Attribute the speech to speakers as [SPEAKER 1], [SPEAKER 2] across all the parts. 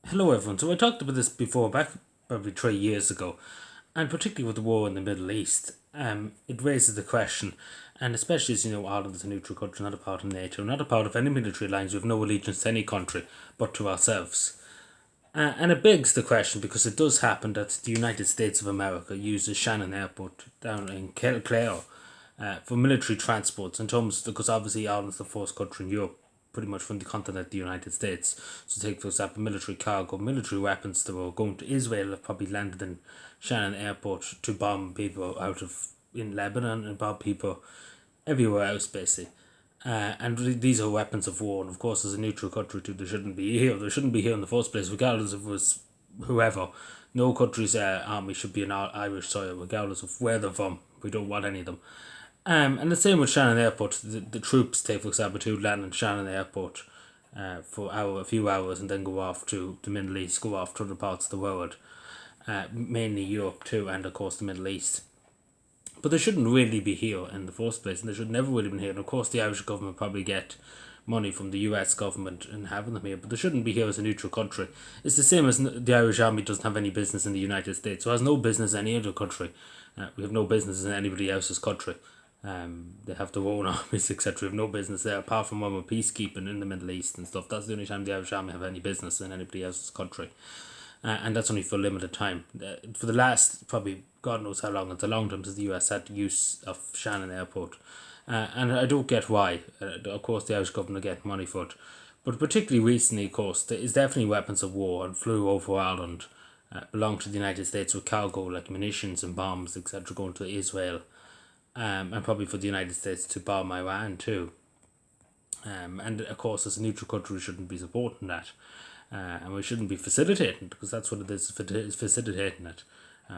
[SPEAKER 1] Hello, everyone. So I talked about this before, back probably 3 years ago, and particularly with the war in the Middle East. It raises the question, and especially as you know, Ireland is a neutral country, not a part of NATO, not a part of any military alliance. We have no allegiance to any country but to ourselves. And it begs the question because it does happen that the United States of America uses Shannon Airport down in Clare for military transports in terms because obviously Ireland's the first country in Europe pretty much from the continent of the United States. So take for example military cargo, military weapons that were going to Israel have probably landed in Shannon Airport to bomb people out of in Lebanon and bomb people everywhere else basically. And these are weapons of war, and of course, as a neutral country, too, they shouldn't be here. They shouldn't be here in the first place, regardless if it was whoever. No country's army should be in Irish soil, regardless of where they're from. We don't want any of them. And the same with Shannon Airport. The troops, take for example, who land in Shannon Airport for a few hours and then go off to the Middle East, go off to other parts of the world, mainly Europe too, and of course the Middle East. But they shouldn't really be here in the first place, and they should never really been here. And of course, the Irish government probably get money from the US government in having them here, but they shouldn't be here as a neutral country. It's the same as the Irish Army doesn't have any business in the United States, so has no business in any other country. We have no business in anybody else's country. They have their own armies, etc. We have no business there, apart from when we're peacekeeping in the Middle East and stuff. That's the only time the Irish Army have any business in anybody else's country. And that's only for a limited time. For the last, probably, God knows how long, it's a long time since the US had use of Shannon Airport. And I don't get why. Of course, the Irish government get money for it. But particularly recently, of course, there is definitely weapons of war and flew over Ireland, belong to the United States with cargo like munitions and bombs, etc., going to Israel, and probably for the United States to bomb Iran too. And of course, as a neutral country, we shouldn't be supporting that. And we shouldn't be facilitating because that's what it is facilitating it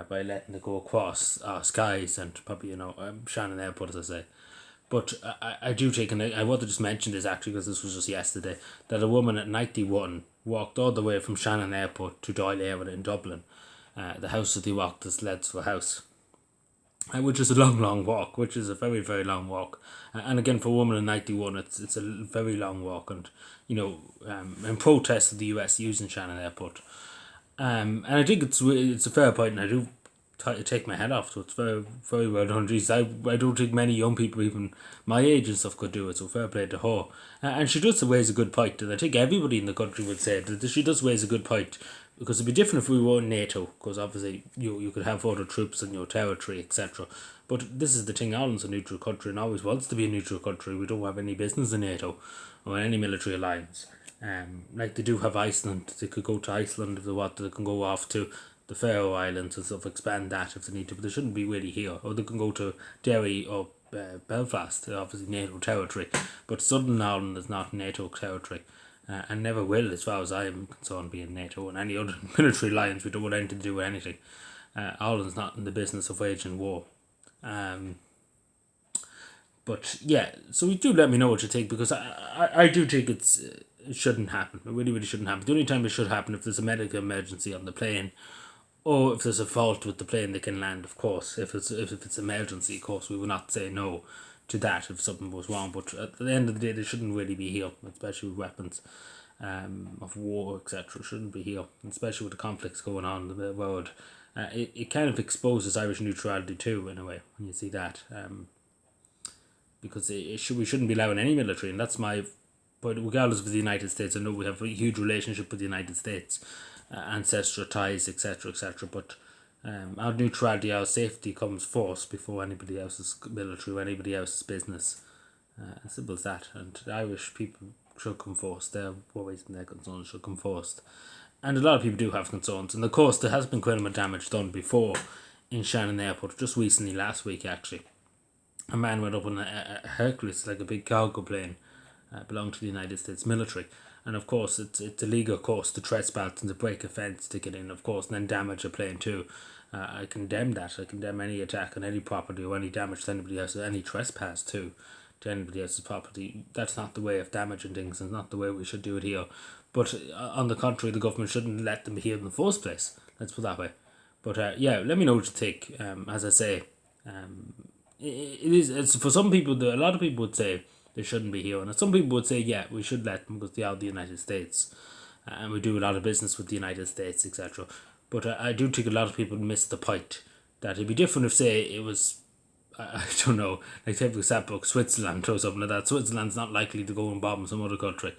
[SPEAKER 1] by letting it go across our skies and probably, Shannon Airport, as I say. But I do take, and I want to just mention this actually because this was just yesterday, that a woman at 91 walked all the way from Shannon Airport to Doyle Area in Dublin. The house that they walked is led to a house, which is a long, long walk, which is a very, very long walk. And again, for a woman in 91, it's a very long walk. And, in protest of the US using Shannon Airport. And I think it's a fair point, and I do take my head off, so it's very, very well done. Jeez, I don't think many young people, even my age and stuff, could do it, so fair play to her. And she does raise a good point, and I think everybody in the country would say that she does raise a good point, because it'd be different if we were in NATO, because obviously you could have other troops in your territory, etc. But this is the thing, Ireland's a neutral country and always wants to be a neutral country. We don't have any business in NATO or any military alliance. Like they do have Iceland, they could go to Iceland if they want. They can go off to the Faroe Islands and stuff, expand that if they need to, but they shouldn't be really here. Or they can go to Derry or Belfast, obviously NATO territory, but Southern Ireland is not NATO territory. And never will, as far as I am concerned, be in NATO and any other military alliance. We don't want anything to do with anything. Ireland's not in the business of waging war. But yeah, so do let me know what you think, because I do think it shouldn't happen. It really, really shouldn't happen. The only time it should happen if there's a medical emergency on the plane, or if there's a fault with the plane, they can land. Of course, if it's emergency, of course, we will not say no to that if something was wrong. But at the end of the day, they shouldn't really be here, especially with weapons of war, etc. Shouldn't be here, especially with the conflicts going on in the world. It kind of exposes Irish neutrality too, in a way, when you see that. Because we shouldn't be allowing any military, and that's my. But regardless of the United States, I know we have a huge relationship with the United States, ancestral ties, etc., etc. But our neutrality, our safety comes first before anybody else's military or anybody else's business. As simple as that. And the Irish people should come first. Their worries and their concerns should come first. And a lot of people do have concerns. And of course, there has been quite a bit of damage done before in Shannon Airport, just recently, last week actually. A man went up on a Hercules, like a big cargo plane, belonged to the United States military. And of course, it's illegal, of course, to trespass and to break a fence to get in, of course, and then damage a plane too. I condemn that. I condemn any attack on any property or any damage to anybody else, or any trespass too, to anybody else's property. That's not the way of damaging things, and not the way we should do it here. But on the contrary, the government shouldn't let them be here in the first place. Let's put it that way. But yeah, let me know what you think. As I say, it's for some people. A lot of people would say they shouldn't be here, and some people would say, yeah, we should let them because they are the United States. and we do a lot of business with the United States, etc. But I do think a lot of people miss the point that it'd be different if, say, it was, I don't know, like take for example, Switzerland or something like that. Switzerland's not likely to go and bomb some other country.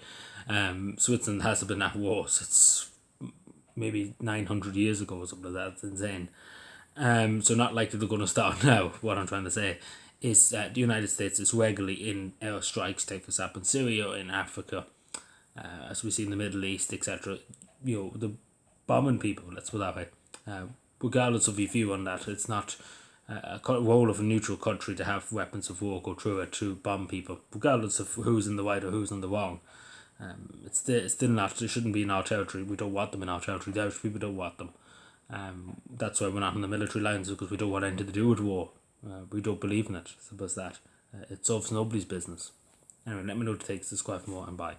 [SPEAKER 1] Switzerland hasn't been at war since maybe 900 years ago or something like that. It's insane. So not likely they're going to start now. What I'm trying to say is the United States is regularly in air strikes, take for example, in Syria, in Africa, as we see in the Middle East, etc. The bombing people, let's put it that way. Regardless of your view on that, it's not a role of a neutral country to have weapons of war go through it to bomb people, regardless of who's in the right or who's in the wrong. It's still not, it shouldn't be in our territory. We don't want them in our territory. The Irish people don't want them. That's why we're not in the military lines, because we don't want anything to do with war. We don't believe in it. Simple as that. It solves nobody's business. Anyway, let me know what it takes to subscribe for more, and bye.